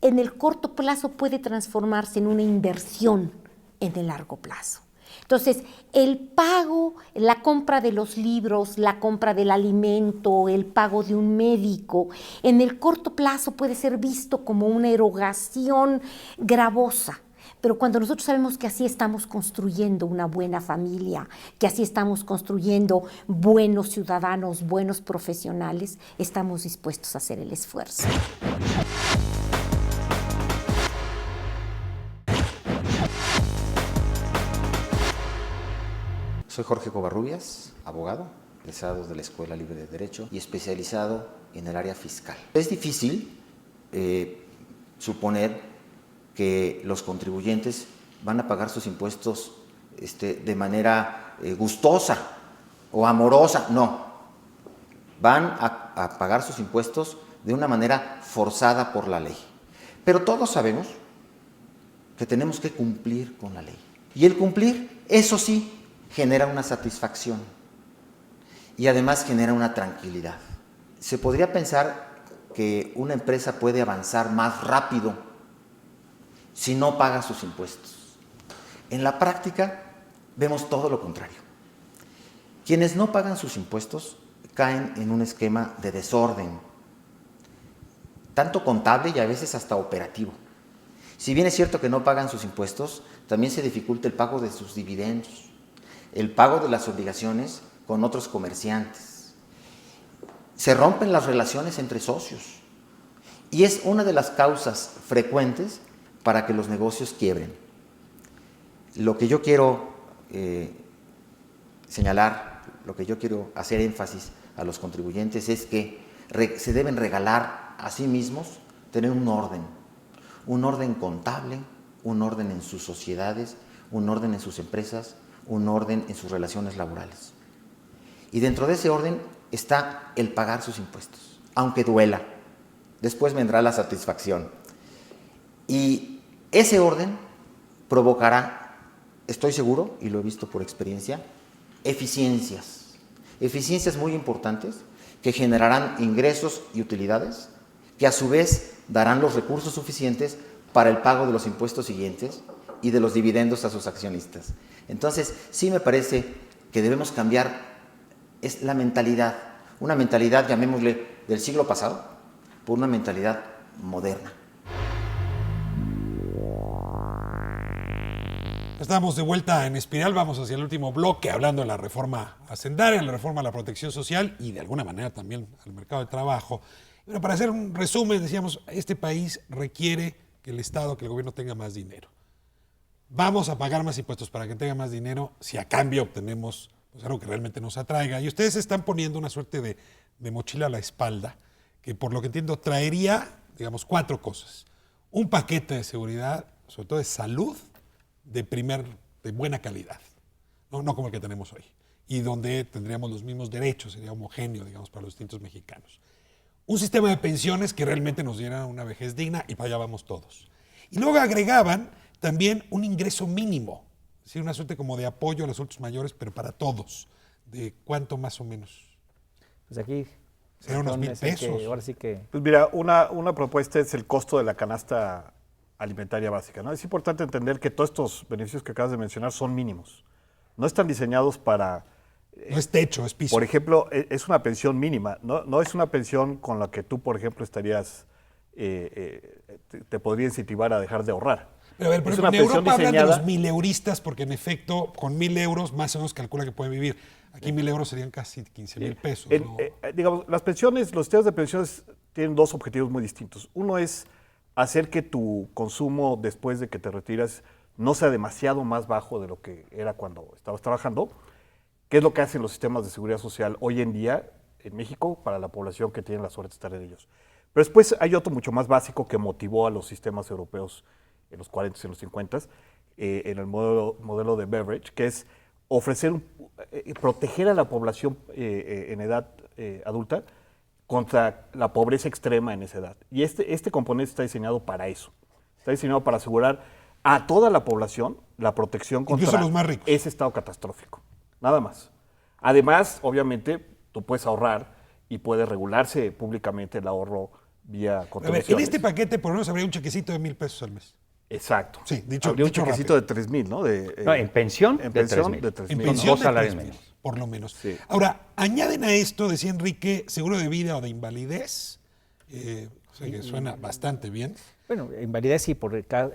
en el corto plazo puede transformarse en una inversión en el largo plazo. Entonces, el pago, la compra de los libros, la compra del alimento, el pago de un médico, en el corto plazo puede ser visto como una erogación gravosa. Pero cuando nosotros sabemos que así estamos construyendo una buena familia, que así estamos construyendo buenos ciudadanos, buenos profesionales, estamos dispuestos a hacer el esfuerzo. Soy Jorge Covarrubias, abogado, egresado de la Escuela Libre de Derecho y especializado en el área fiscal. Es difícil suponer que los contribuyentes van a pagar sus impuestos de manera gustosa o amorosa. No, van a pagar sus impuestos de una manera forzada por la ley. Pero todos sabemos que tenemos que cumplir con la ley. Y el cumplir, eso sí, genera una satisfacción y además genera una tranquilidad. Se podría pensar que una empresa puede avanzar más rápido si no paga sus impuestos. En la práctica vemos todo lo contrario. Quienes no pagan sus impuestos caen en un esquema de desorden, tanto contable y a veces hasta operativo. Si bien es cierto que no pagan sus impuestos, también se dificulta el pago de sus dividendos, el pago de las obligaciones con otros comerciantes. Se rompen las relaciones entre socios y es una de las causas frecuentes para que los negocios quiebren. Lo que yo quiero señalar, lo que yo quiero hacer énfasis a los contribuyentes es que se deben regalar a sí mismos tener un orden contable, un orden en sus sociedades, un orden en sus empresas, un orden en sus relaciones laborales. Y dentro de ese orden está el pagar sus impuestos, aunque duela. Después vendrá la satisfacción. Y ese orden provocará, estoy seguro, y lo he visto por experiencia, eficiencias muy importantes que generarán ingresos y utilidades que a su vez darán los recursos suficientes para el pago de los impuestos siguientes y de los dividendos a sus accionistas. Entonces, sí me parece que debemos cambiar la mentalidad, una mentalidad, llamémosle, del siglo pasado, por una mentalidad moderna. Estamos de vuelta en Espiral, vamos hacia el último bloque hablando de la reforma hacendaria, la reforma a la protección social y de alguna manera también al mercado de trabajo. Pero para hacer un resumen, decíamos, este país requiere que el Estado, que el gobierno tenga más dinero. Vamos a pagar más impuestos para que tenga más dinero si a cambio obtenemos pues, algo que realmente nos atraiga. Y ustedes están poniendo una suerte de mochila a la espalda que por lo que entiendo traería, digamos, 4 cosas. Un paquete de seguridad, sobre todo de salud, de buena calidad, no como el que tenemos hoy, y donde tendríamos los mismos derechos, sería homogéneo, digamos, para los distintos mexicanos. Un sistema de pensiones que realmente nos diera una vejez digna y para allá vamos todos. Y luego agregaban también un ingreso mínimo, es decir, una suerte como de apoyo a los adultos mayores, pero para todos. ¿De cuánto más o menos? Pues aquí ¿Será unos 1,000 pesos? Ahora sí que... Pues mira, una propuesta es el costo de la canasta alimentaria básica, ¿no? Es importante entender que todos estos beneficios que acabas de mencionar son mínimos. No están diseñados para... No es techo, es piso. Por ejemplo, es una pensión mínima, no es una pensión con la que tú, por ejemplo, estarías... te podría incentivar a dejar de ahorrar. Pero a ver, por ejemplo, en Europa hablan de los 1,000euristas porque en efecto con 1,000 euros más o menos calcula que pueden vivir. Aquí 1,000 euros serían casi 15,000 pesos. ¿No? Digamos, las pensiones, los sistemas de pensiones tienen 2 objetivos muy distintos. Uno es hacer que tu consumo después de que te retiras no sea demasiado más bajo de lo que era cuando estabas trabajando, que es lo que hacen los sistemas de seguridad social hoy en día en México para la población que tiene la suerte de estar en ellos. Pero después hay otro mucho más básico que motivó a los sistemas europeos en los 40 y en los 50, en el modelo de Beveridge, que es ofrecer, proteger a la población en edad adulta contra la pobreza extrema en esa edad. Y este componente está diseñado para eso. Está diseñado para asegurar a toda la población la protección contra los más ricos. Ese estado catastrófico. Nada más. Además, obviamente, tú puedes ahorrar y puede regularse públicamente el ahorro vía contribuciones. A ver, en este paquete por lo menos habría un chequecito de 1,000 pesos al mes. Exacto. Sí, dicho Habría un rápido. chequecito de 3,000, ¿no? No, en pensión, en de pensión 3,000. de 3,000. En Con pensión 2 de salarios 3,000, mínimos. por lo menos. Sí. Ahora, añaden a esto, decía Enrique, seguro de vida o de invalidez. O sea que suena bastante bien. Bueno, invalidez sí,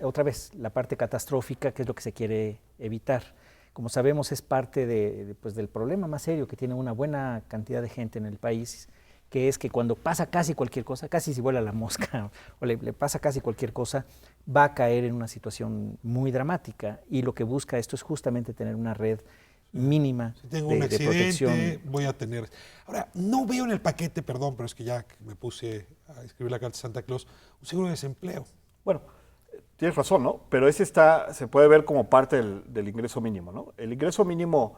otra vez, la parte catastrófica, que es lo que se quiere evitar. Como sabemos, es parte pues, del problema más serio que tiene una buena cantidad de gente en el país, que es que cuando pasa casi cualquier cosa, casi si vuela la mosca o le pasa casi cualquier cosa, va a caer en una situación muy dramática. Y lo que busca esto es justamente tener una red mínima Si tengo un de accidente, protección. voy a tener... Ahora, no veo en el paquete, perdón, pero es que ya me puse a escribir la carta de Santa Claus, un seguro de desempleo. Bueno, tienes razón, ¿no? Pero ese se puede ver como parte del ingreso mínimo, ¿no? El ingreso mínimo,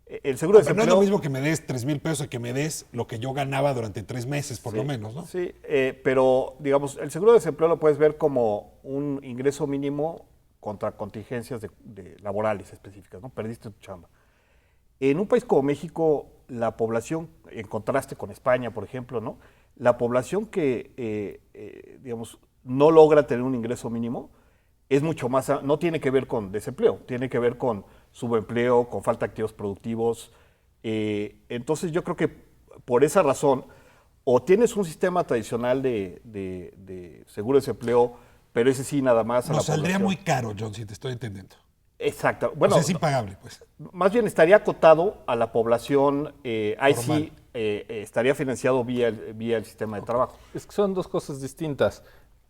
el seguro de Pero no es desempleo... lo mismo que me des 3,000 pesos que me des lo que yo ganaba durante 3 meses, por lo menos, ¿no? Sí, pero digamos, el seguro de desempleo lo puedes ver como un ingreso mínimo contra contingencias de laborales específicas, ¿no? Perdiste tu chamba. En un país como México, la población, en contraste con España, por ejemplo, ¿no? La población que, digamos, no logra tener un ingreso mínimo es mucho más, no tiene que ver con desempleo, tiene que ver con subempleo, con falta de activos productivos. Entonces yo creo que por esa razón, o tienes un sistema tradicional de seguro de desempleo, pero ese sí nada más a la Nos saldría población. muy caro, John, si te estoy entendiendo. Exacto. Bueno, Bueno, o sea, es impagable, pues. más bien estaría acotado a la población, ahí Formal. sí estaría financiado vía el sistema de trabajo. Es que son dos cosas distintas.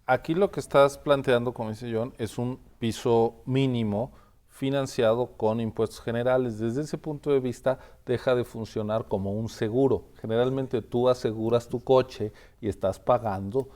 Aquí lo que estás planteando, como dice John, es un piso mínimo financiado con impuestos generales. Desde ese punto de vista, deja de funcionar como un seguro. Generalmente tú aseguras tu coche y estás pagando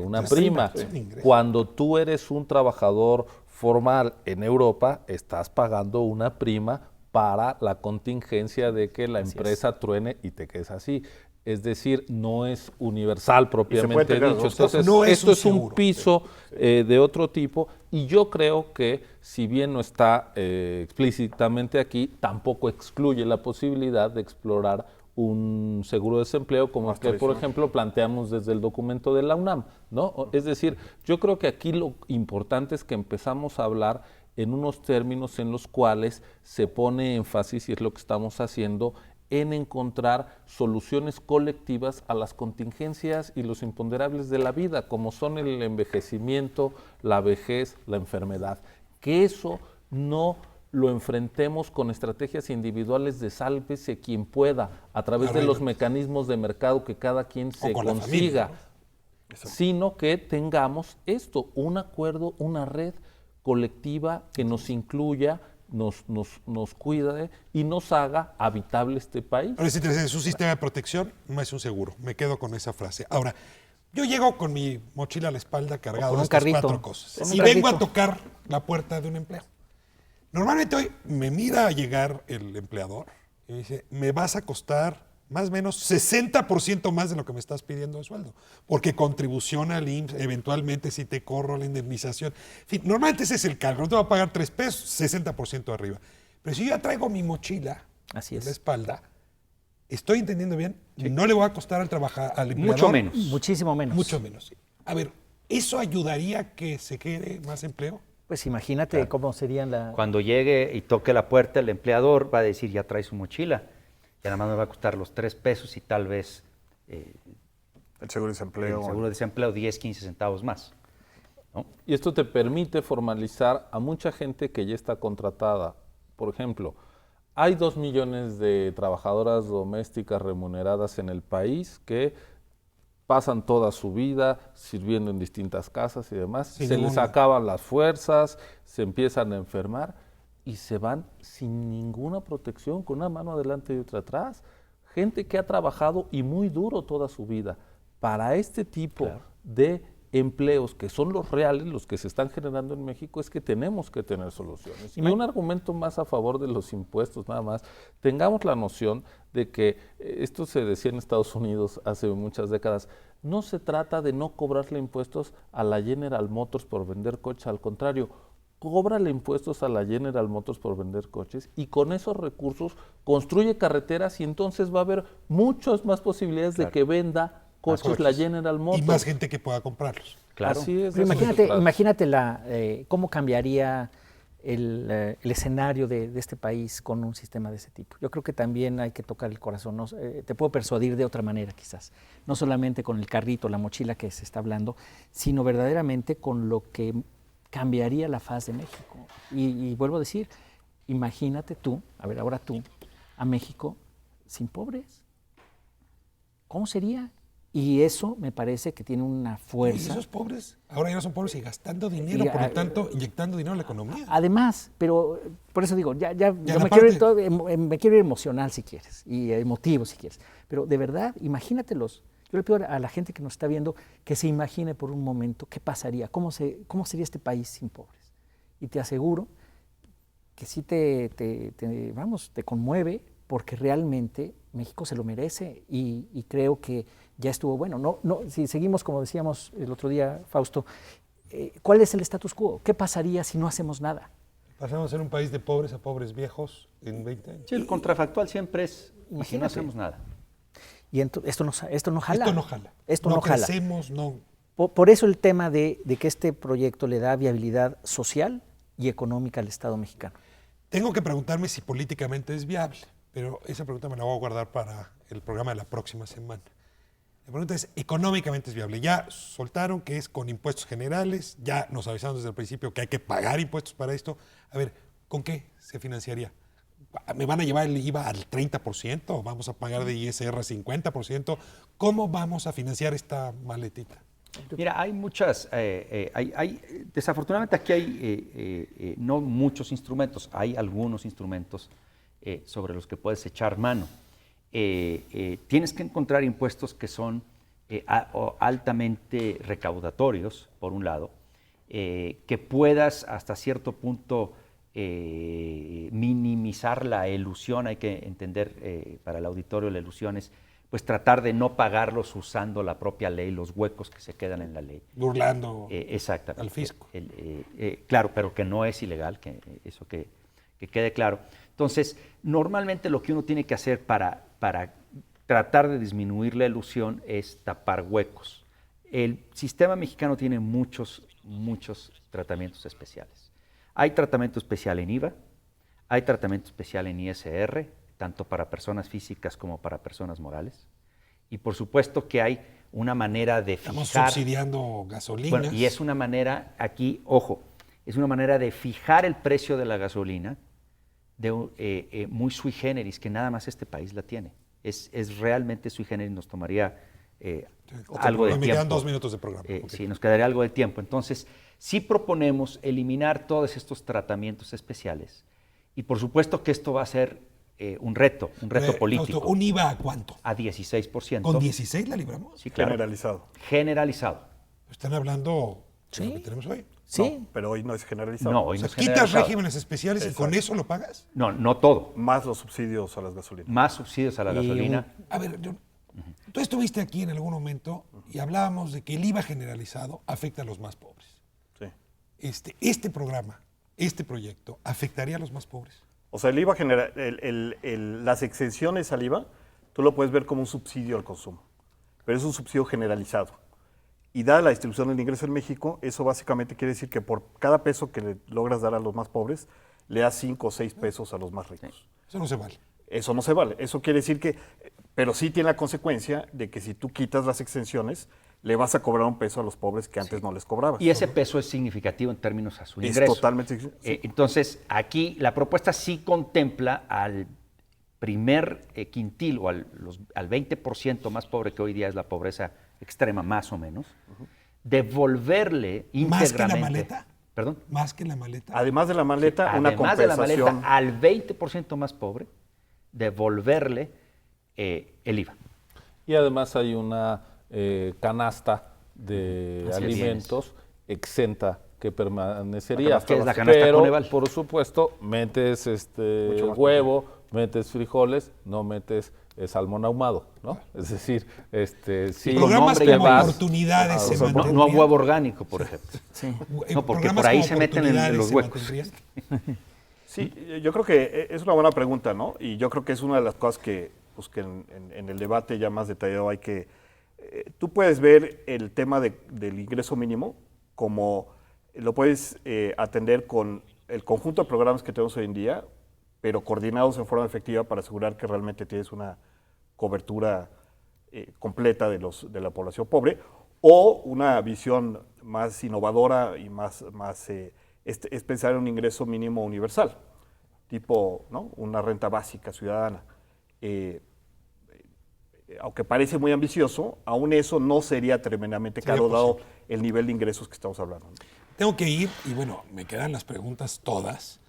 una prima. Sí, un ingreso. Cuando tú eres un trabajador formal en Europa, estás pagando una prima para la contingencia de que la empresa truene y te quedes así. Es decir, no es universal propiamente tener dicho. los dos. Entonces, No es esto un es un seguro. piso de otro tipo y yo creo que, si bien no está explícitamente aquí, tampoco excluye la posibilidad de explorar un seguro de desempleo como el que, por ejemplo, planteamos desde el documento de la UNAM, ¿no? Es decir, yo creo que aquí lo importante es que empezamos a hablar en unos términos en los cuales se pone énfasis, y es lo que estamos haciendo, en encontrar soluciones colectivas a las contingencias y los imponderables de la vida, como son el envejecimiento, la vejez, la enfermedad. Que eso no lo enfrentemos con estrategias individuales de sálvese quien pueda, a través de los mecanismos de mercado que cada quien se con la consiga, familia, ¿no? sino que tengamos esto, un acuerdo, una red colectiva que nos incluya, nos cuide y nos haga habitable este país. Ahora es interesante, es un sistema de protección, no es un seguro. Me quedo con esa frase. Ahora, yo llego con mi mochila a la espalda cargado con de un estas carrito. 4 cosas. Con un Y vengo a carrito. tocar la puerta de un empleo. Normalmente hoy me mira a llegar el empleador y me dice, me vas a costar más o menos 60% más de lo que me estás pidiendo de sueldo, porque contribución al IMSS, eventualmente si te corro la indemnización. En fin, normalmente ese es el cálculo, no te va a pagar 3 pesos, 60% arriba. Pero si yo ya traigo mi mochila Así en es. la espalda, ¿estoy entendiendo bien? No le voy a costar al empleador. Mucho menos. Muchísimo menos. Mucho menos. A ver, ¿eso ayudaría a que se quede más empleo? Pues imagínate cómo serían la... Cuando llegue y toque la puerta, el empleador va a decir, ya trae su mochila. Ya nada más me va a costar los 3 pesos y tal vez El seguro de desempleo. el seguro de desempleo 10, 15 centavos más. ¿no? Y esto te permite formalizar a mucha gente que ya está contratada. Por ejemplo, hay 2 millones de trabajadoras domésticas remuneradas en el país que pasan toda su vida sirviendo en distintas casas y demás. Sin Se les ninguna. acaban las fuerzas, se empiezan a enfermar y se van sin ninguna protección, con una mano adelante y otra atrás. Gente que ha trabajado y muy duro toda su vida. Para este tipo de empleos, que son los reales, los que se están generando en México, es que tenemos que tener soluciones. Y un argumento más a favor de los impuestos, nada más, tengamos la noción de que, esto se decía en Estados Unidos hace muchas décadas, no se trata de no cobrarle impuestos a la General Motors por vender coches, al contrario, cóbrale impuestos a la General Motors por vender coches y con esos recursos construye carreteras y entonces va a haber muchas más posibilidades de que venda coches, la General Motors. Y más gente que pueda comprarlos. Claro. Así es. Pero de eso se trata. imagínate cómo cambiaría el escenario de este país con un sistema de ese tipo. Yo creo que también hay que tocar el corazón. ¿No? Te puedo persuadir de otra manera quizás. No solamente con el carrito, la mochila que se está hablando, sino verdaderamente con lo que cambiaría la faz de México. Y vuelvo a decir, imagínate tú, a ver, ahora tú, a México sin pobres. ¿Cómo sería? Y eso me parece que tiene una Y fuerza. esos pobres, ahora ya no son pobres y gastando dinero, por lo tanto, inyectando dinero a la economía. Además, pero por eso digo, yo la me parte- quiero ir me quiero ir emocional si quieres, y emotivo si quieres. Pero de verdad, imagínatelos. Yo le pido a la gente que nos está viendo que se imagine por un momento qué pasaría, cómo sería este país sin pobres. Y te aseguro que sí te conmueve, porque realmente México se lo merece y creo que ya estuvo bueno. Si seguimos, como decíamos el otro día, Fausto, ¿cuál es el status quo? ¿Qué pasaría si no hacemos nada? Pasamos a ser un país de pobres a pobres viejos en 20 años. Sí, el contrafactual siempre es, y si no Imagínate. hacemos nada. Y esto no jala. Esto no jala. Esto no jala. Crecemos, no. Por eso el tema de que este proyecto le da viabilidad social y económica al Estado mexicano. Tengo que preguntarme si políticamente es viable, pero esa pregunta me la voy a guardar para el programa de la próxima semana. La pregunta es, ¿económicamente es viable? Ya soltaron que es con impuestos generales, ya nos avisaron desde el principio que hay que pagar impuestos para esto. A ver, ¿con qué se financiaría? ¿Me van a llevar el IVA al 30%? ¿Vamos a pagar de ISR 50%? ¿Cómo vamos a financiar esta maletita? Mira, hay muchas, desafortunadamente aquí hay no muchos instrumentos, hay algunos instrumentos sobre los que puedes echar mano. Tienes que encontrar impuestos que son altamente recaudatorios, por un lado, que puedas hasta cierto punto minimizar la elusión. Hay que entender para el auditorio la elusión es pues tratar de no pagarlos usando la propia ley, los huecos que se quedan en la ley. Burlando Exactamente. al fisco. Claro, pero que no es ilegal, eso que quede claro. Entonces, normalmente lo que uno tiene que hacer para tratar de disminuir la elusión es tapar huecos. El sistema mexicano tiene muchos tratamientos especiales. Hay tratamiento especial en IVA, hay tratamiento especial en ISR, tanto para personas físicas como para personas morales. Y por supuesto que hay una manera de Estamos fijar... subsidiando gasolinas. Bueno, y es una manera, aquí, ojo, es una manera de fijar el precio de la gasolina muy sui generis, que nada más este país la tiene. Es realmente sui generis, nos tomaría algo de tiempo. Me quedan 2 minutos de programa. Sí, nos quedaría algo de tiempo. Entonces, sí proponemos eliminar todos estos tratamientos especiales. Y por supuesto que esto va a ser un reto político. Fausto, ¿un IVA a cuánto? A 16%. ¿Con 16 la libramos? Sí, claro. Generalizado. Generalizado. Están hablando de lo que tenemos hoy. Sí. No, pero hoy no es generalizado. No, hoy O no sea, es quitas generalizado. regímenes especiales y con eso lo pagas. No todo. Más los subsidios a las gasolinas. Más subsidios a la gasolina. A ver, tú estuviste aquí en algún momento y hablábamos de que el IVA generalizado afecta a los más pobres. Sí. Este programa, este proyecto, ¿afectaría a los más pobres? O sea, el IVA las exenciones al IVA, tú lo puedes ver como un subsidio al consumo, pero es un subsidio generalizado. Y dada la distribución del ingreso en México, eso básicamente quiere decir que por cada peso que le logras dar a los más pobres, le das 5 o 6 pesos a los más ricos. Eso no se vale. Eso no se vale. Eso quiere decir que, pero sí tiene la consecuencia de que si tú quitas las exenciones, le vas a cobrar un peso a los pobres que antes no les cobrabas. Y ese peso es significativo en términos a su Es ingreso. totalmente... sí. Entonces, aquí la propuesta sí contempla al primer quintil o al 20% más pobre, que hoy día es la pobreza extrema más o menos, devolverle íntegramente... ¿Más que la maleta? ¿Perdón? Más que la maleta. Además de la maleta, una Además de la compensación. maleta, al 20% más pobre, devolverle el IVA. Y además hay una canasta de Hacia alimentos exenta que permanecería. La canasta ¿Qué es la canasta Pero, Coneval? por supuesto, metes Mucho más huevo, metes frijoles, no metes salmón ahumado, ¿no? Es decir, sí, Programas nombre como ya vas- oportunidades se No, mantendrían. no a huevo orgánico, por ejemplo. No, porque Programas por ahí como se meten en oportunidades los se huecos. mantendrían. Sí, yo creo que es una buena pregunta, ¿no? Y yo creo que es una de las cosas que, pues, que en el debate ya más detallado hay que tú puedes ver el tema del ingreso mínimo como lo puedes atender con el conjunto de programas que tenemos hoy en día, pero coordinados en forma efectiva para asegurar que realmente tienes una cobertura completa de la población pobre, o una visión más innovadora y es pensar en un ingreso mínimo universal, tipo, ¿no?, una renta básica ciudadana. Aunque parece muy ambicioso, aún eso no sería tremendamente caro dado el nivel de ingresos que estamos hablando. Tengo que ir, y bueno, me quedan las preguntas todas,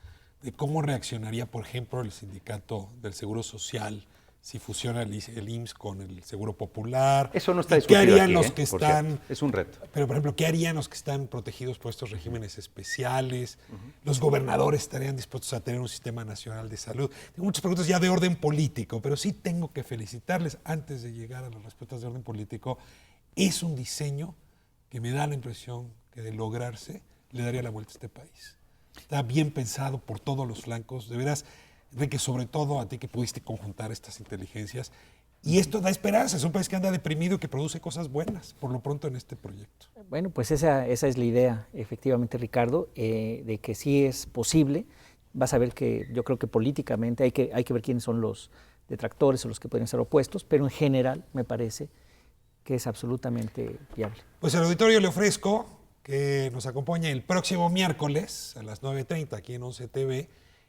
de cómo reaccionaría, por ejemplo, el sindicato del Seguro Social si fusiona el IMSS con el Seguro Popular. Eso no está discutido. ¿Qué harían aquí, los que están? Es un reto. Pero, por ejemplo, ¿qué harían los que están protegidos por estos regímenes especiales? ¿Los gobernadores estarían dispuestos a tener un sistema nacional de salud? Tengo muchas preguntas ya de orden político, pero sí tengo que felicitarles antes de llegar a las respuestas de orden político. Es un diseño que me da la impresión que de lograrse le daría la vuelta a este país. Está bien pensado por todos los flancos, de veras, Enrique, sobre todo a ti que pudiste conjuntar estas inteligencias. Y esto da esperanza, es un país que anda deprimido y que produce cosas buenas, por lo pronto en este proyecto. Bueno, pues esa es la idea, efectivamente, Ricardo, de que sí es posible. Vas a ver que yo creo que políticamente hay que ver quiénes son los detractores o los que pueden ser opuestos, pero en general me parece que es absolutamente viable. Pues al auditorio le ofrezco que nos acompañe el próximo miércoles a las 9:30 aquí en 11 TV.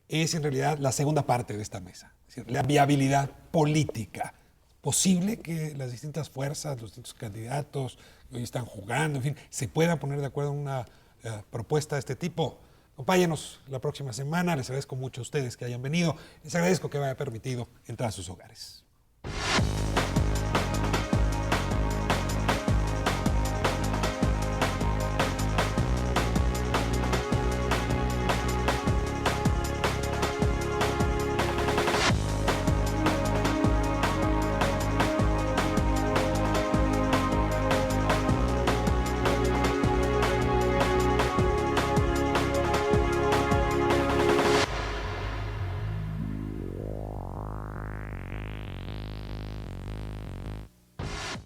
Es en realidad la segunda parte de esta mesa, es decir, la viabilidad política. Posible que las distintas fuerzas, los distintos candidatos que hoy están jugando, en fin, se puedan poner de acuerdo en una propuesta de este tipo. Acompáñenos la próxima semana. Les agradezco mucho a ustedes que hayan venido. Les agradezco que me haya permitido entrar a sus hogares.